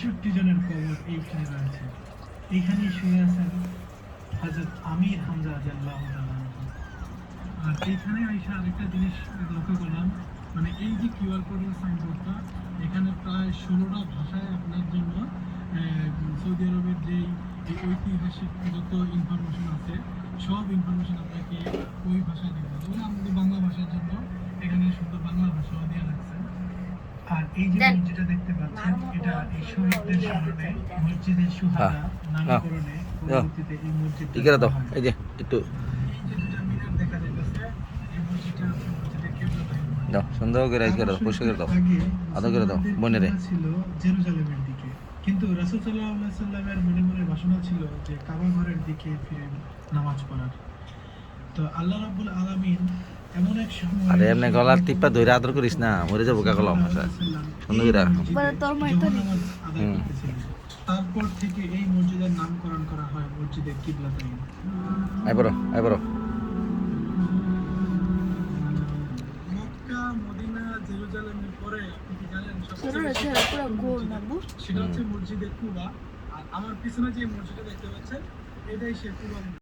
৬৩ জনের কবর এইখানে রয়েছে। এইখানেই শুয়ে আছেন হযরত আমির হামজা রাদিয়াল্লাহু তাআলা আনহু। আর এইখানে আইসা আরেকটা জিনিস লক্ষ্য করলাম, মানে এই যে কিউআর কোডের সাইনবোর্ডটা, এখানে প্রায় ১৬টা ভাষায় আপনার জন্য সৌদি আরবের যেই এই ঐতিহাসিক যত ইনফরমেশন আছে সব ইনফরমেশন আপনাকে ওই ভাষায় দেবে। যেমন আমাদের বাংলা ভাষার জন্য এখানে শুধু বাংলা ভাষাও দেওয়া লাগছে। আর এই যে মসজিদটা দেখতে পাচ্ছেন, এটা এই শহীদদের স্মরণে মসজিদের সুহাদা নামকরণে পরবর্তীতে এই মসজিদটা ঠিক আছে দাও, এই যে একটু এই যে দুটো মিনার দেখা যাইতেছে, এই মসজিদটা হচ্ছে মসজিদের কিবলাতাইন। দাও, সুন্দর করে রাইজ করে দাও, পরিষ্কার করে দাও, আদর করে দাও বোনেরে। ছিল জেরুজালেমের দিকে, কিন্তু রাসূল সাল্লাল্লাহু আলাইহি সাল্লামের মনে মনে বাসনা ছিল যে কাবা ঘরের দিকে ফিরে নামাজ পড়ার। তো আল্লাহ রাব্বুল আলামিন এমন এক সময় আরে এমনি গলার টিপা ধরে আদর করিস না, মরে যাবো কা কলম আছে সুন্দর করে রাখো। তারপর থেকে এই মসজিদের নামকরণ করা হয় মসজিদে কিবলাতাইন। আই বড় মক্কা, মদিনা, জেরুজালেমের পরে আপনি কি জানেন সেটা হচ্ছে মসজিদে কুবা। আর আমার পিছনে যে মসজিদটা দেখতে পাচ্ছেন, এটাই সে কুবা।